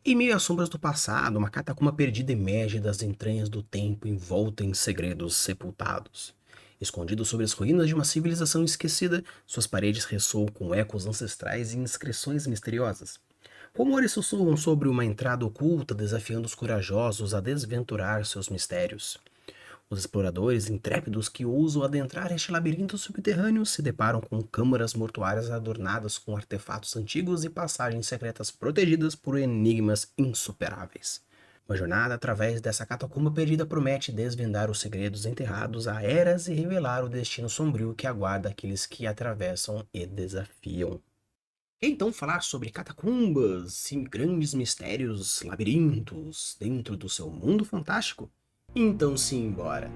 Em meio às sombras do passado, uma catacumba perdida emerge das entranhas do tempo envolta em segredos sepultados. Escondido sobre as ruínas de uma civilização esquecida, suas paredes ressoam com ecos ancestrais e inscrições misteriosas. Rumores sussurram sobre uma entrada oculta desafiando os corajosos a desventurar seus mistérios. Os exploradores intrépidos que ousam adentrar este labirinto subterrâneo se deparam com câmaras mortuárias adornadas com artefatos antigos e passagens secretas protegidas por enigmas insuperáveis. Uma jornada através dessa catacumba perdida promete desvendar os segredos enterrados há eras e revelar o destino sombrio que aguarda aqueles que atravessam e desafiam. Então, falar sobre catacumbas e grandes mistérios, labirintos dentro do seu mundo fantástico? Então, simbora!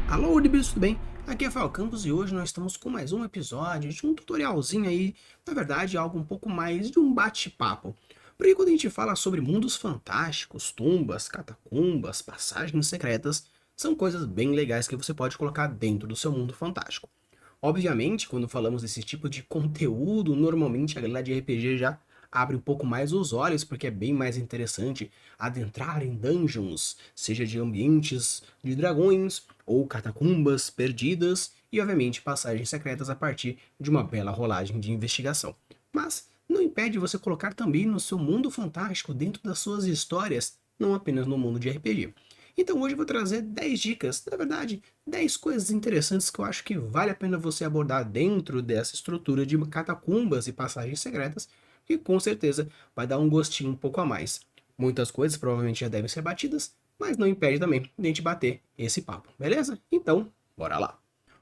Alô, Udibis, tudo bem? Aqui é Rafael Campos e hoje nós estamos com mais um episódio de um tutorialzinho aí, na verdade algo um pouco mais de um bate-papo. Porque quando a gente fala sobre mundos fantásticos, tumbas, catacumbas, passagens secretas, são coisas bem legais que você pode colocar dentro do seu mundo fantástico. Obviamente, quando falamos desse tipo de conteúdo, normalmente a galera de RPG já abre um pouco mais os olhos, porque é bem mais interessante adentrar em dungeons, seja de ambientes de dragões ou catacumbas perdidas, e obviamente passagens secretas a partir de uma bela rolagem de investigação. Mas não impede você colocar também no seu mundo fantástico dentro das suas histórias, não apenas no mundo de RPG. Então hoje eu vou trazer 10 dicas, na verdade, 10 coisas interessantes que eu acho que vale a pena você abordar dentro dessa estrutura de catacumbas e passagens secretas, que com certeza vai dar um gostinho um pouco a mais. Muitas coisas provavelmente já devem ser batidas, mas não impede também de a gente bater esse papo, beleza? Então, bora lá!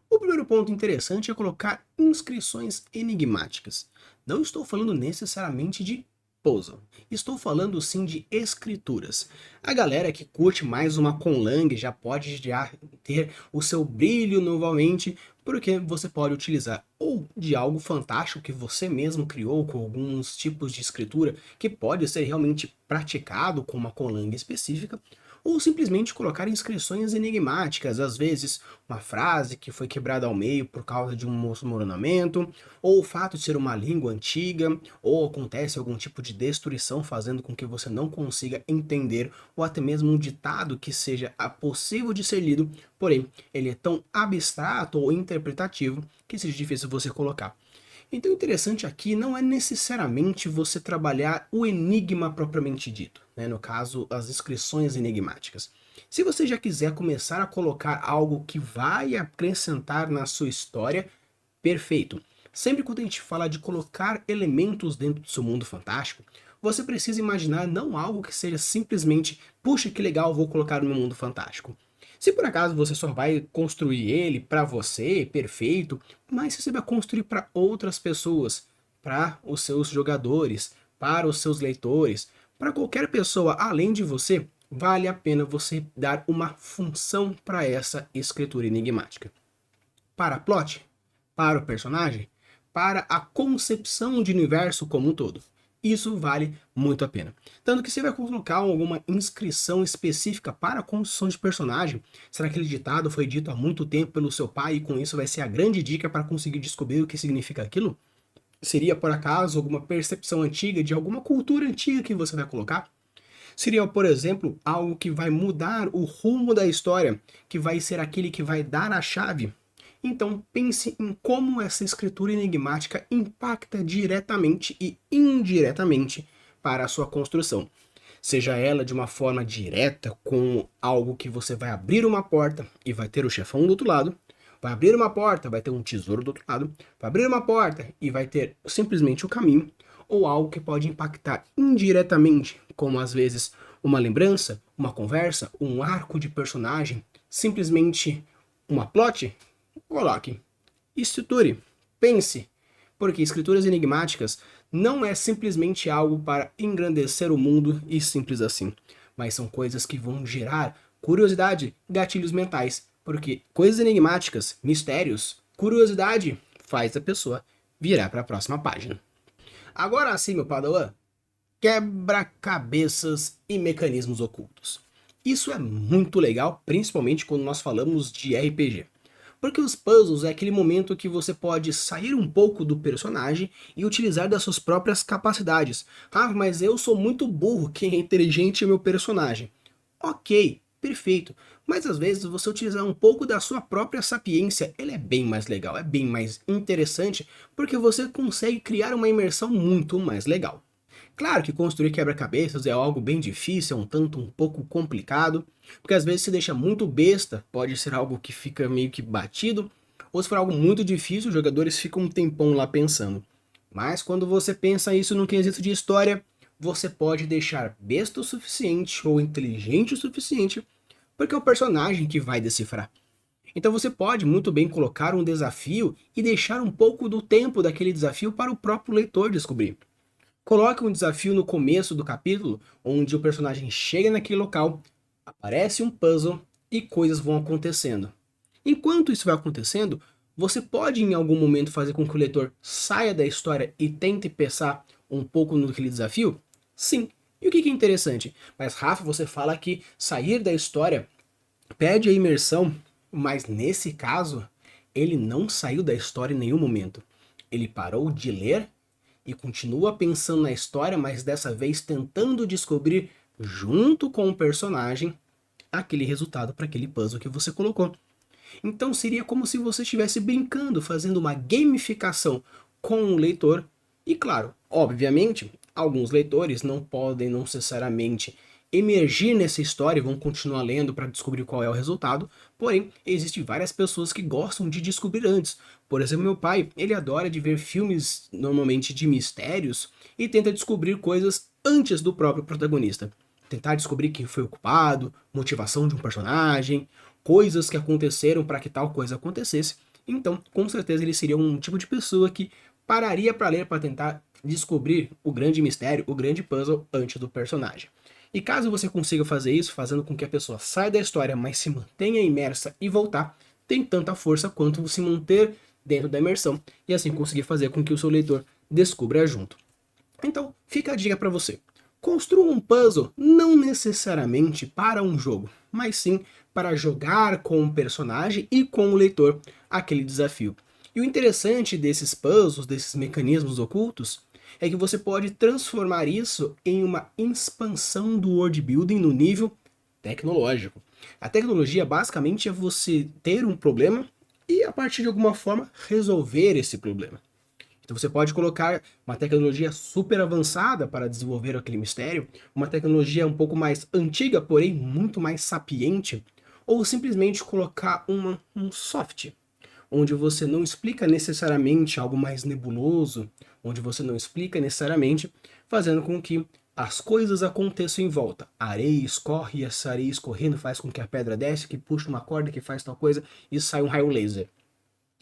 O primeiro ponto interessante é colocar inscrições enigmáticas. Não estou falando necessariamente de puzzle. Estou falando sim de escrituras. A galera que curte mais uma conlang já pode já ter o seu brilho novamente, porque você pode utilizar ou de algo fantástico que você mesmo criou com alguns tipos de escritura que pode ser realmente praticado com uma conlang específica, ou simplesmente colocar inscrições enigmáticas, às vezes uma frase que foi quebrada ao meio por causa de um desmoronamento, ou o fato de ser uma língua antiga, ou acontece algum tipo de destruição fazendo com que você não consiga entender, ou até mesmo um ditado que seja possível de ser lido, porém ele é tão abstrato ou interpretativo que seja difícil você colocar. Então o interessante aqui não é necessariamente você trabalhar o enigma propriamente dito, né? No caso, as inscrições enigmáticas. Se você já quiser começar a colocar algo que vai acrescentar na sua história, perfeito. Sempre quando a gente fala de colocar elementos dentro do seu mundo fantástico, você precisa imaginar não algo que seja simplesmente, puxa que legal, vou colocar no meu mundo fantástico. Se por acaso você só vai construir ele para você, perfeito, mas se você vai construir para outras pessoas, para os seus jogadores, para os seus leitores, para qualquer pessoa além de você, vale a pena você dar uma função para essa escritura enigmática. Para a plot, para o personagem, para a concepção de universo como um todo. Isso vale muito a pena. Tanto que você vai colocar alguma inscrição específica para a construção de personagem, será que aquele ditado foi dito há muito tempo pelo seu pai e com isso vai ser a grande dica para conseguir descobrir o que significa aquilo? Seria por acaso alguma percepção antiga de alguma cultura antiga que você vai colocar? Seria, por exemplo, algo que vai mudar o rumo da história, que vai ser aquele que vai dar a chave? Então pense em como essa escritura enigmática impacta diretamente e indiretamente para a sua construção. Seja ela de uma forma direta, com algo que você vai abrir uma porta e vai ter o chefão do outro lado, vai abrir uma porta, vai ter um tesouro do outro lado, vai abrir uma porta e vai ter simplesmente o caminho, ou algo que pode impactar indiretamente, como às vezes uma lembrança, uma conversa, um arco de personagem, simplesmente uma plot. Coloque, estruture, pense, porque escrituras enigmáticas não é simplesmente algo para engrandecer o mundo e simples assim, mas são coisas que vão gerar curiosidade, gatilhos mentais, porque coisas enigmáticas, mistérios, curiosidade faz a pessoa virar para a próxima página. Agora sim, meu padawan, quebra-cabeças e mecanismos ocultos. Isso é muito legal, principalmente quando nós falamos de RPG. Porque os puzzles é aquele momento que você pode sair um pouco do personagem e utilizar das suas próprias capacidades. Ah, mas eu sou muito burro, quem é inteligente é meu personagem. Ok, perfeito. Mas às vezes você utilizar um pouco da sua própria sapiência, ele é bem mais legal, é bem mais interessante, porque você consegue criar uma imersão muito mais legal. Claro que construir quebra-cabeças é algo bem difícil, é um pouco complicado, porque às vezes se deixa muito besta, pode ser algo que fica meio que batido, ou se for algo muito difícil, os jogadores ficam um tempão lá pensando. Mas quando você pensa isso no quesito de história, você pode deixar besta o suficiente ou inteligente o suficiente, porque é o personagem que vai decifrar. Então você pode muito bem colocar um desafio e deixar um pouco do tempo daquele desafio para o próprio leitor descobrir. Coloque um desafio no começo do capítulo, onde o personagem chega naquele local, aparece um puzzle e coisas vão acontecendo. Enquanto isso vai acontecendo, você pode em algum momento fazer com que o leitor saia da história e tente pensar um pouco naquele desafio? Sim. E o que é interessante? Mas Rafa, você fala que sair da história perde a imersão, mas nesse caso, ele não saiu da história em nenhum momento. Ele parou de ler e continua pensando na história, mas dessa vez tentando descobrir, junto com o personagem, aquele resultado para aquele puzzle que você colocou. Então seria como se você estivesse brincando, fazendo uma gamificação com o leitor. E claro, obviamente, alguns leitores não podem não necessariamente emergir nessa história e vão continuar lendo para descobrir qual é o resultado, porém, existem várias pessoas que gostam de descobrir antes. Por exemplo, meu pai, ele adora de ver filmes normalmente de mistérios e tenta descobrir coisas antes do próprio protagonista. Tentar descobrir quem foi o culpado, motivação de um personagem, coisas que aconteceram para que tal coisa acontecesse. Então, com certeza ele seria um tipo de pessoa que pararia para ler para tentar descobrir o grande mistério, o grande puzzle antes do personagem. E caso você consiga fazer isso, fazendo com que a pessoa saia da história, mas se mantenha imersa e voltar, tem tanta força quanto se manter dentro da imersão e assim conseguir fazer com que o seu leitor descubra junto. Então, fica a dica para você. Construa um puzzle não necessariamente para um jogo, mas sim para jogar com o personagem e com o leitor aquele desafio. E o interessante desses puzzles, desses mecanismos ocultos, é que você pode transformar isso em uma expansão do world building no nível tecnológico. A tecnologia basicamente é você ter um problema e a partir de alguma forma resolver esse problema. Então você pode colocar uma tecnologia super avançada para desenvolver aquele mistério, uma tecnologia um pouco mais antiga, porém muito mais sapiente, ou simplesmente colocar um soft, onde você não explica necessariamente algo mais nebuloso, onde você não explica necessariamente, fazendo com que as coisas aconteçam em volta. A areia escorre e essa areia escorrendo faz com que a pedra desce, que puxa uma corda, que faz tal coisa e sai um raio laser.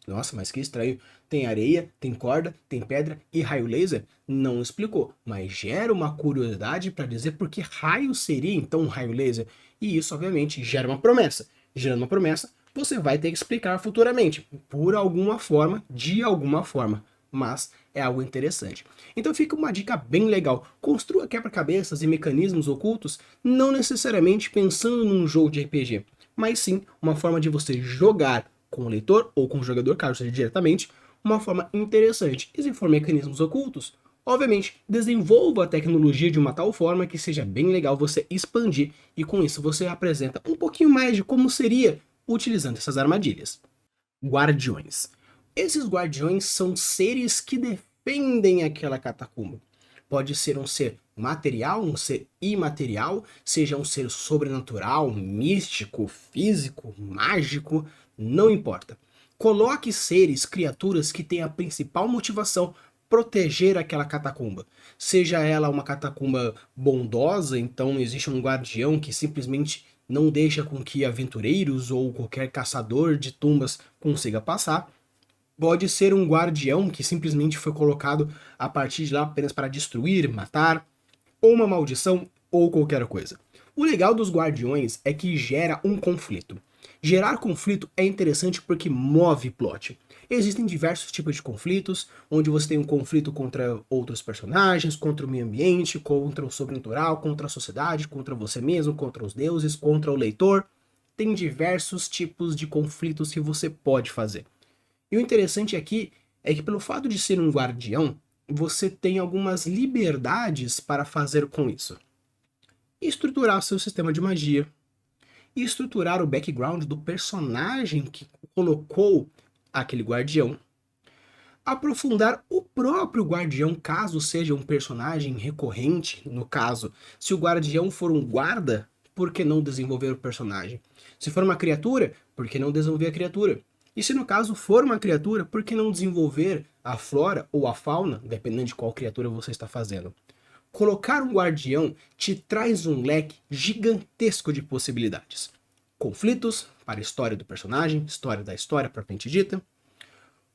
Nossa, mas que estranho. Tem areia, tem corda, tem pedra e raio laser? Não explicou, mas gera uma curiosidade para dizer por que raio seria então um raio laser. E isso, obviamente, gera uma promessa. Gerando uma promessa, você vai ter que explicar futuramente, por alguma forma, de alguma forma. Mas é algo interessante. Então fica uma dica bem legal. Construa quebra-cabeças e mecanismos ocultos, não necessariamente pensando num jogo de RPG, mas sim uma forma de você jogar com o leitor ou com o jogador, caso seja diretamente, uma forma interessante. E se for mecanismos ocultos, obviamente, desenvolva a tecnologia de uma tal forma que seja bem legal você expandir e com isso você apresenta um pouquinho mais de como seria utilizando essas armadilhas. Guardiões. Esses guardiões são seres que defendem aquela catacumba. Pode ser um ser material, um ser imaterial, seja um ser sobrenatural, místico, físico, mágico, não importa. Coloque seres, criaturas que têm a principal motivação proteger aquela catacumba. Seja ela uma catacumba bondosa, então existe um guardião que simplesmente não deixa com que aventureiros ou qualquer caçador de tumbas consiga passar. Pode ser um guardião que simplesmente foi colocado a partir de lá apenas para destruir, matar, ou uma maldição, ou qualquer coisa. O legal dos guardiões é que gera um conflito. Gerar conflito é interessante porque move plot. Existem diversos tipos de conflitos, onde você tem um conflito contra outros personagens, contra o meio ambiente, contra o sobrenatural, contra a sociedade, contra você mesmo, contra os deuses, contra o leitor. Tem diversos tipos de conflitos que você pode fazer. E o interessante aqui é que pelo fato de ser um guardião, você tem algumas liberdades para fazer com isso. Estruturar seu sistema de magia, e estruturar o background do personagem que colocou aquele guardião, aprofundar o próprio guardião caso seja um personagem recorrente, no caso, se o guardião for um guarda, por que não desenvolver o personagem? Se for uma criatura, por que não desenvolver a criatura? E se no caso for uma criatura, por que não desenvolver a flora ou a fauna, dependendo de qual criatura você está fazendo? Colocar um guardião te traz um leque gigantesco de possibilidades. Conflitos para a história do personagem, história da história propriamente dita.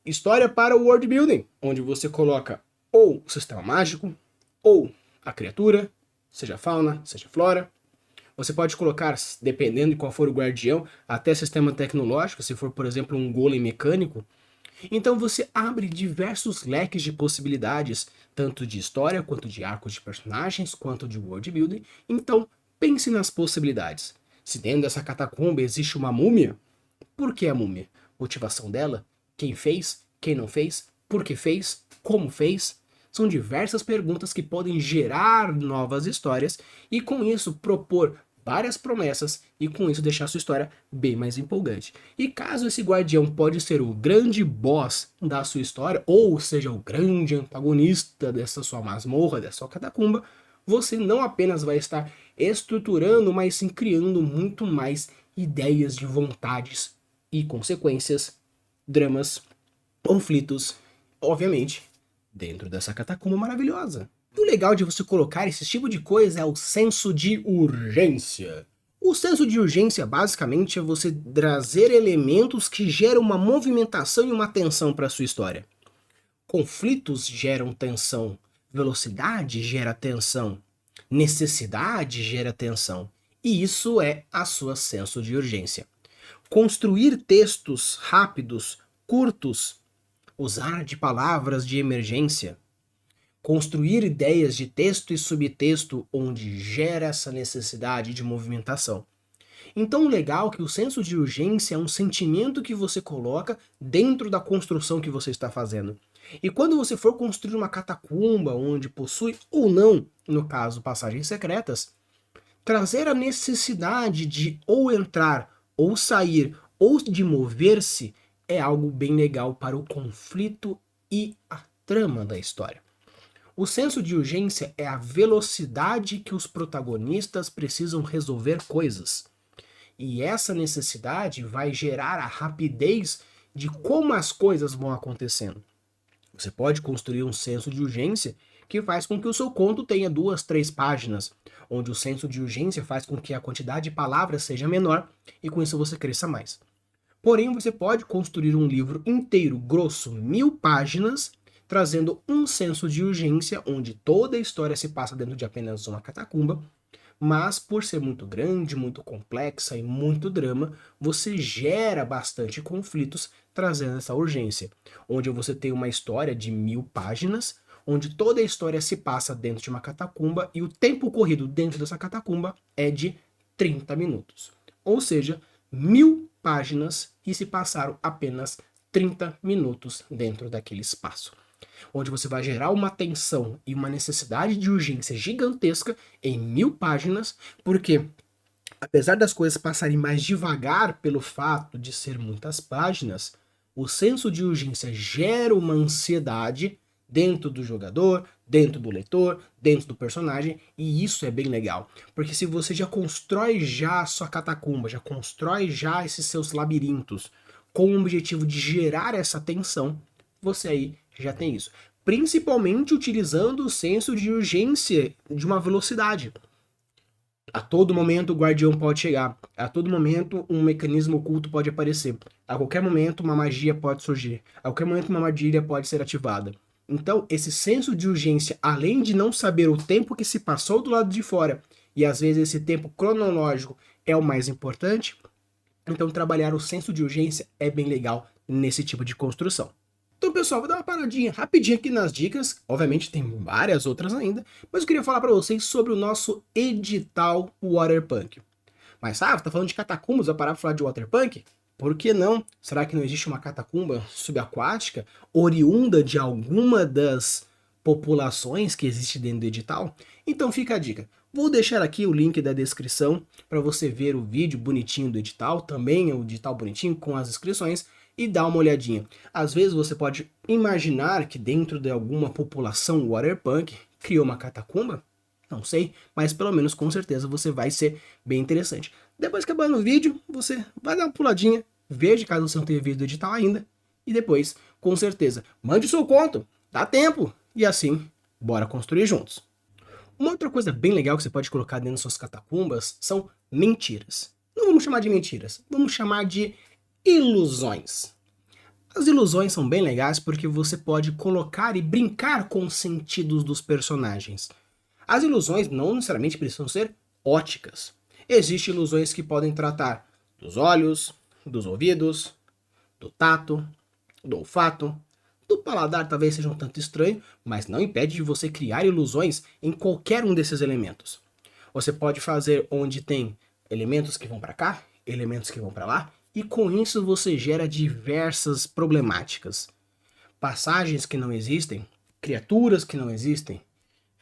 História para o world building, onde você coloca ou o sistema mágico, ou a criatura, seja fauna, seja flora. Você pode colocar, dependendo de qual for o guardião, até sistema tecnológico, se for, por exemplo, um golem mecânico. Então você abre diversos leques de possibilidades, tanto de história, quanto de arcos de personagens, quanto de world building. Então pense nas possibilidades. Se dentro dessa catacumba existe uma múmia, por que a múmia? Motivação dela? Quem fez? Quem não fez? Por que fez? Como fez? São diversas perguntas que podem gerar novas histórias e com isso propor várias promessas e com isso deixar sua história bem mais empolgante. E caso esse guardião pode ser o grande boss da sua história, ou seja, o grande antagonista dessa sua masmorra, dessa sua catacumba, você não apenas vai estar estruturando, mas sim criando muito mais ideias de vontades e consequências, dramas, conflitos, obviamente, dentro dessa catacumba maravilhosa. E o legal de você colocar esse tipo de coisa é o senso de urgência. O senso de urgência, basicamente, é você trazer elementos que geram uma movimentação e uma tensão para a sua história. Conflitos geram tensão, velocidade gera tensão, necessidade gera tensão. E isso é a sua senso de urgência. Construir textos rápidos, curtos, usar de palavras de emergência, construir ideias de texto e subtexto onde gera essa necessidade de movimentação. Então o legal é que o senso de urgência é um sentimento que você coloca dentro da construção que você está fazendo. E quando você for construir uma catacumba onde possui ou não, no caso, passagens secretas, trazer a necessidade de ou entrar, ou sair, ou de mover-se é algo bem legal para o conflito e a trama da história. O senso de urgência é a velocidade que os protagonistas precisam resolver coisas. E essa necessidade vai gerar a rapidez de como as coisas vão acontecendo. Você pode construir um senso de urgência que faz com que o seu conto tenha 2, 3 páginas, onde o senso de urgência faz com que a quantidade de palavras seja menor e com isso você cresça mais. Porém, você pode construir um livro inteiro, grosso, 1000 páginas, trazendo um senso de urgência, onde toda a história se passa dentro de apenas uma catacumba, mas por ser muito grande, muito complexa e muito drama, você gera bastante conflitos trazendo essa urgência, onde você tem uma história de 1000 páginas, onde toda a história se passa dentro de uma catacumba e o tempo corrido dentro dessa catacumba é de 30 minutos. Ou seja, 1000 páginas e se passaram apenas 30 minutos dentro daquele espaço. Onde você vai gerar uma tensão e uma necessidade de urgência gigantesca em 1000 páginas, porque apesar das coisas passarem mais devagar pelo fato de ser muitas páginas, o senso de urgência gera uma ansiedade dentro do jogador, dentro do leitor, dentro do personagem, e isso é bem legal. Porque se você já constrói já a sua catacumba, já constrói já esses seus labirintos com o objetivo de gerar essa tensão, você aí já tem isso. Principalmente utilizando o senso de urgência de uma velocidade. A todo momento o guardião pode chegar. A todo momento um mecanismo oculto pode aparecer. A qualquer momento uma magia pode surgir. A qualquer momento uma armadilha pode ser ativada. Então, esse senso de urgência, além de não saber o tempo que se passou do lado de fora, e às vezes esse tempo cronológico é o mais importante, então trabalhar o senso de urgência é bem legal nesse tipo de construção. Então, pessoal, vou dar uma paradinha rapidinho aqui nas dicas. Obviamente tem várias outras ainda, mas eu queria falar para vocês sobre o nosso edital Waterpunk. Mas, você tá falando de catacumbas, vai parar pra falar de Waterpunk? Por que não? Será que não existe uma catacumba subaquática oriunda de alguma das populações que existe dentro do edital? Então fica a dica. Vou deixar aqui o link da descrição para você ver o vídeo bonitinho do edital, também o edital bonitinho com as inscrições, e dar uma olhadinha. Às vezes você pode imaginar que dentro de alguma população Waterpunk criou uma catacumba. Não sei, mas pelo menos com certeza você vai ser bem interessante. Depois que acabar o vídeo, você vai dar uma puladinha, veja caso você não tenha visto o edital ainda, e depois, com certeza, mande o seu conto, dá tempo, e assim, bora construir juntos. Uma outra coisa bem legal que você pode colocar dentro das suas catacumbas são mentiras. Não vamos chamar de mentiras, vamos chamar de ilusões. As ilusões são bem legais porque você pode colocar e brincar com os sentidos dos personagens. As ilusões não necessariamente precisam ser óticas. Existem ilusões que podem tratar dos olhos, dos ouvidos, do tato, do olfato, do paladar talvez seja um tanto estranho, mas não impede de você criar ilusões em qualquer um desses elementos. Você pode fazer onde tem elementos que vão para cá, elementos que vão para lá, e com isso você gera diversas problemáticas. Passagens que não existem, criaturas que não existem,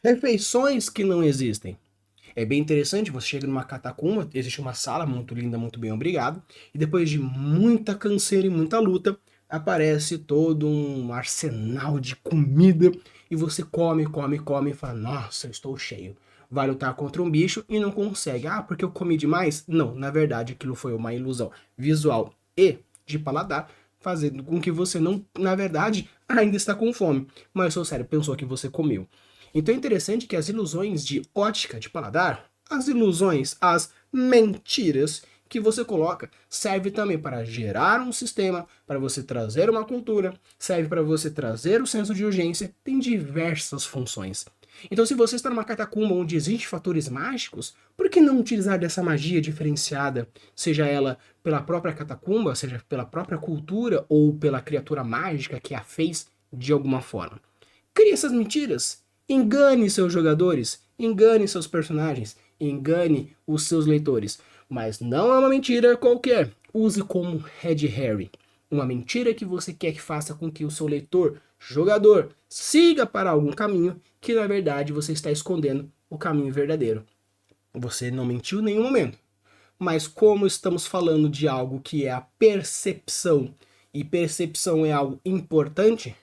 refeições que não existem. É bem interessante, você chega numa catacumba, existe uma sala muito linda, muito bem obrigado, e depois de muita canseira e muita luta, aparece todo um arsenal de comida, e você come e fala, nossa, eu estou cheio. Vai lutar contra um bicho e não consegue. Ah, porque eu comi demais? Não, na verdade aquilo foi uma ilusão visual e de paladar, fazendo com que você não, na verdade, ainda está com fome, mas seu cérebro pensou que você comeu. Então é interessante que as ilusões de ótica, de paladar, as ilusões, as mentiras que você coloca, serve também para gerar um sistema, para você trazer uma cultura, serve para você trazer o senso de urgência, tem diversas funções. Então se você está numa catacumba onde existem fatores mágicos, por que não utilizar dessa magia diferenciada, seja ela pela própria catacumba, seja pela própria cultura ou pela criatura mágica que a fez de alguma forma? Crie essas mentiras. Engane seus jogadores, engane seus personagens, engane os seus leitores. Mas não é uma mentira qualquer. Use como Red Herring. Uma mentira que você quer que faça com que o seu leitor, jogador, siga para algum caminho que na verdade você está escondendo o caminho verdadeiro. Você não mentiu em nenhum momento. Mas como estamos falando de algo que é a percepção, e percepção é algo importante,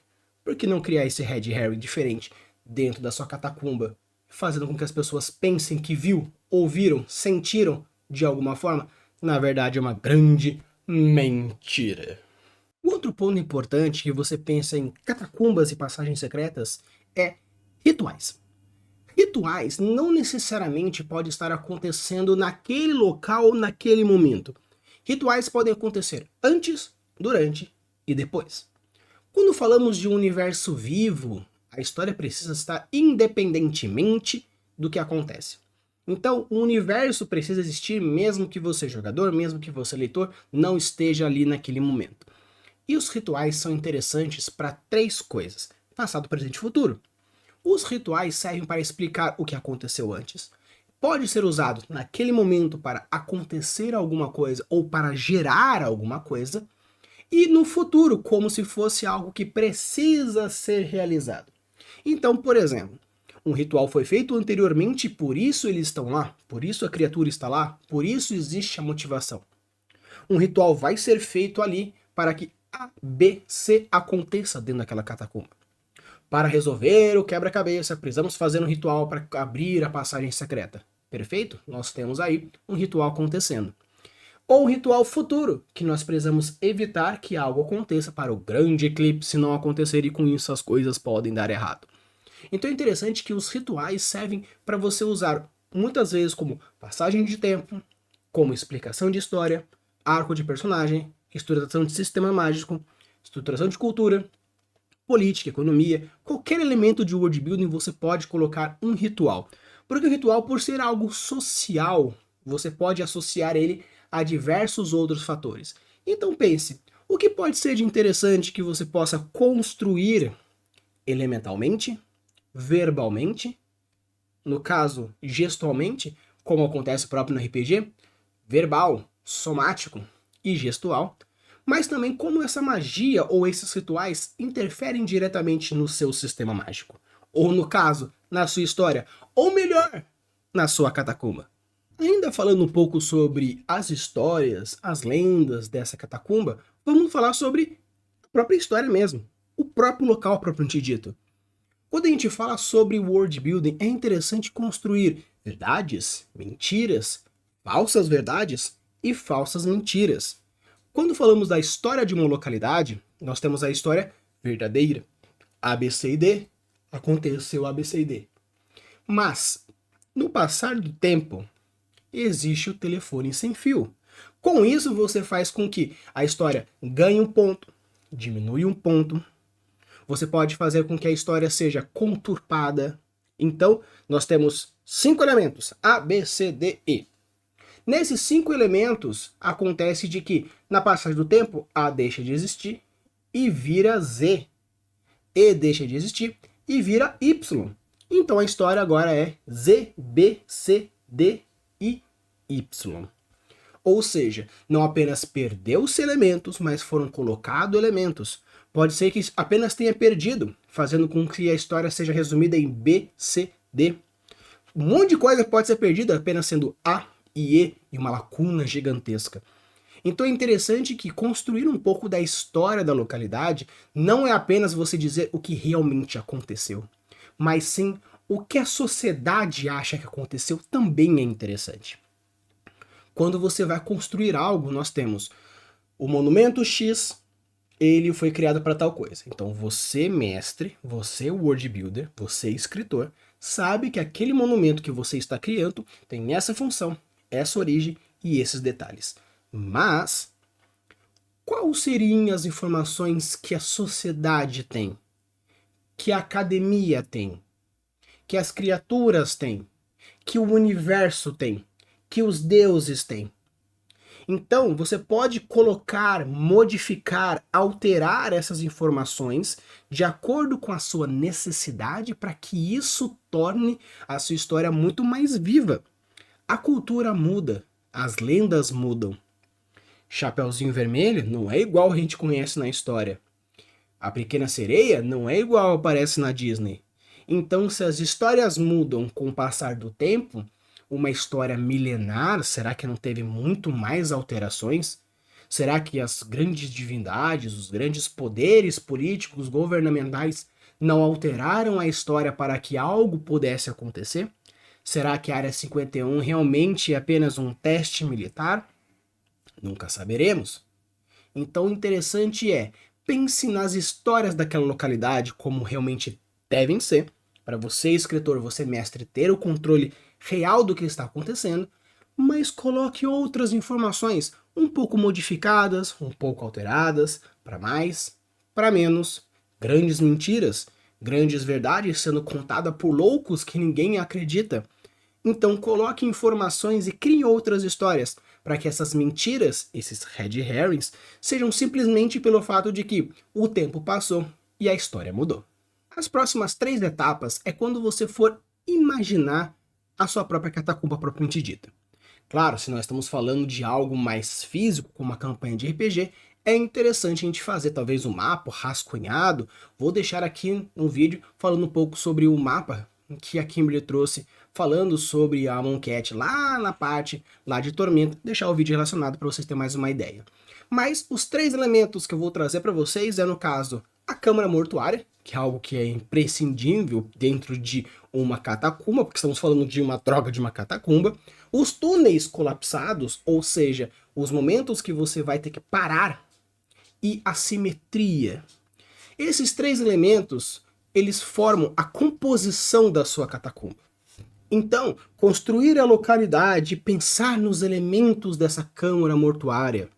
por que não criar esse Red Herring diferente dentro da sua catacumba, fazendo com que as pessoas pensem que viu, ouviram, sentiram de alguma forma? Na verdade é uma grande mentira. O outro ponto importante que você pensa em catacumbas e passagens secretas é rituais. Rituais não necessariamente podem estar acontecendo naquele local ou naquele momento. Rituais podem acontecer antes, durante e depois. Quando falamos de um universo vivo, a história precisa estar independentemente do que acontece. Então, o universo precisa existir mesmo que você, jogador, mesmo que você, leitor, não esteja ali naquele momento. E os rituais são interessantes para três coisas: passado, presente e futuro. Os rituais servem para explicar o que aconteceu antes. Pode ser usado naquele momento para acontecer alguma coisa ou para gerar alguma coisa. E no futuro, como se fosse algo que precisa ser realizado. Então, por exemplo, um ritual foi feito anteriormente, por isso eles estão lá, por isso a criatura está lá, por isso existe a motivação. Um ritual vai ser feito ali para que A, B, C aconteça dentro daquela catacumba. Para resolver o quebra-cabeça, precisamos fazer um ritual para abrir a passagem secreta. Perfeito? Nós temos aí um ritual acontecendo. Ou um ritual futuro, que nós precisamos evitar que algo aconteça para o grande eclipse não acontecer e com isso as coisas podem dar errado. Então é interessante que os rituais servem para você usar muitas vezes como passagem de tempo, como explicação de história, arco de personagem, estruturação de sistema mágico, estruturação de cultura, política, economia, qualquer elemento de world building você pode colocar um ritual. Porque o ritual, por ser algo social, você pode associar ele a diversos outros fatores. Então pense, O que pode ser de interessante que você possa construir elementalmente, verbalmente, no caso, gestualmente, como acontece próprio no RPG, verbal, somático e gestual, mas também como essa magia ou esses rituais interferem diretamente no seu sistema mágico, ou no caso, na sua história, ou melhor, na sua catacumba. Ainda falando um pouco sobre as histórias, as lendas dessa catacumba, vamos falar sobre a própria história mesmo, o próprio local propriamente dito. Quando a gente fala sobre world building, é interessante construir verdades, mentiras, falsas verdades e falsas mentiras. Quando falamos da história de uma localidade, nós temos a história verdadeira. A, B, C e D, aconteceu A, B, C e D. Mas, no passar do tempo, existe o telefone sem fio. Com isso, você faz com que a história ganhe um ponto, diminui um ponto. Você pode fazer com que a história seja conturpada. Então, nós temos 5 elementos, A, B, C, D, E. Nesses 5 elementos, acontece de que, na passagem do tempo, A deixa de existir e vira Z. E deixa de existir e vira Y. Então a história agora é Z, B, C, D e Y. Ou seja, não apenas perdeu-se elementos, mas foram colocados elementos. Pode ser que apenas tenha perdido, fazendo com que a história seja resumida em B, C, D. Um monte de coisa pode ser perdida apenas sendo A e E e uma lacuna gigantesca. Então é interessante que construir um pouco da história da localidade não é apenas você dizer o que realmente aconteceu, mas sim o que a sociedade acha que aconteceu também é interessante. Quando você vai construir algo, nós temos o monumento X, ele foi criado para tal coisa. Então você, mestre, você, world builder, você, escritor, sabe que aquele monumento que você está criando tem essa função, essa origem e esses detalhes. Mas, quais seriam as informações que a sociedade tem, que a academia tem, que as criaturas têm, que o universo tem, que os deuses têm? Então, você pode colocar, modificar, alterar essas informações de acordo com a sua necessidade para que isso torne a sua história muito mais viva. A cultura muda, as lendas mudam. Chapeuzinho Vermelho não é igual a gente conhece na história. A Pequena Sereia não é igual aparece na Disney. Então, se as histórias mudam com o passar do tempo, uma história milenar, será que não teve muito mais alterações? Será que as grandes divindades, os grandes poderes políticos, governamentais não alteraram a história para que algo pudesse acontecer? Será que a Área 51 realmente é apenas um teste militar? Nunca saberemos. Então o interessante é, pense nas histórias daquela localidade como realmente devem ser, para você, escritor, você, mestre, ter o controle real do que está acontecendo, mas coloque outras informações um pouco modificadas, um pouco alteradas, para mais, para menos, grandes mentiras, grandes verdades sendo contadas por loucos que ninguém acredita. Então coloque informações e crie outras histórias, para que essas mentiras, esses red herrings, sejam simplesmente pelo fato de que o tempo passou e a história mudou. As próximas 3 etapas é quando você for imaginar a sua própria catacumba propriamente dita. Claro, se nós estamos falando de algo mais físico, como uma campanha de RPG, é interessante a gente fazer talvez um mapa rascunhado. Vou deixar aqui um vídeo falando um pouco sobre o mapa que a Kimberly trouxe, falando sobre a Moncat lá na parte lá de Tormenta, deixar o vídeo relacionado para vocês terem mais uma ideia. Mas os 3 elementos que eu vou trazer para vocês é, no caso, a Câmara Mortuária, que é algo que é imprescindível dentro de uma catacumba, porque estamos falando de uma droga de uma catacumba, os túneis colapsados, ou seja, os momentos que você vai ter que parar, e a simetria. Esses 3 elementos, eles formam a composição da sua catacumba. Então, construir a localidade, pensar nos elementos dessa câmara mortuária.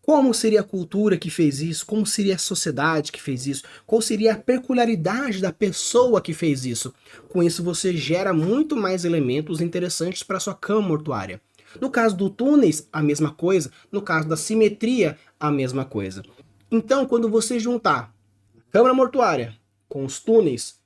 Como seria a cultura que fez isso? Como seria a sociedade que fez isso? Qual seria a peculiaridade da pessoa que fez isso? Com isso você gera muito mais elementos interessantes para sua câmara mortuária. No caso do túneis, a mesma coisa. No caso da simetria, a mesma coisa. Então, quando você juntar a câmara mortuária com os túneis,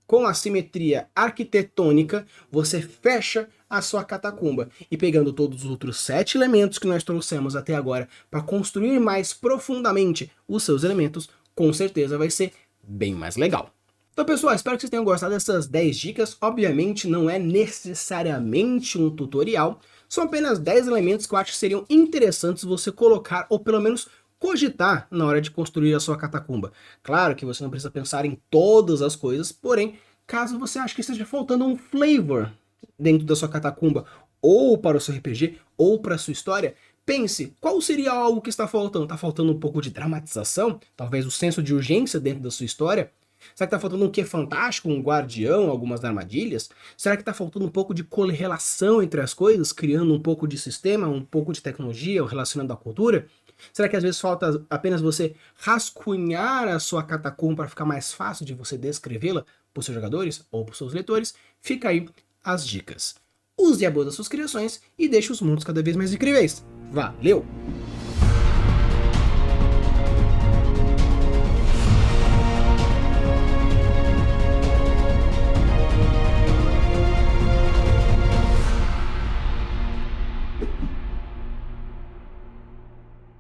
com a simetria arquitetônica, você fecha a sua catacumba. E pegando todos os outros 7 elementos que nós trouxemos até agora para construir mais profundamente os seus elementos, com certeza vai ser bem mais legal. Então, pessoal, espero que vocês tenham gostado dessas 10 dicas. Obviamente, não é necessariamente um tutorial, são apenas 10 elementos que eu acho que seriam interessantes você colocar, ou pelo menos cogitar na hora de construir a sua catacumba. Claro que você não precisa pensar em todas as coisas, porém, caso você ache que esteja faltando um flavor dentro da sua catacumba, ou para o seu RPG, ou para a sua história, pense, qual seria algo que está faltando? Está faltando um pouco de dramatização? Talvez o senso de urgência dentro da sua história? Será que está faltando um quê fantástico, um guardião, algumas armadilhas? Será que está faltando um pouco de correlação entre as coisas, criando um pouco de sistema, um pouco de tecnologia, relacionando a cultura? Será que às vezes falta apenas você rascunhar a sua catacumba para ficar mais fácil de você descrevê-la para os seus jogadores ou para os seus leitores? Fica aí as dicas. Use e abusa das suas criações e deixe os mundos cada vez mais incríveis. Valeu!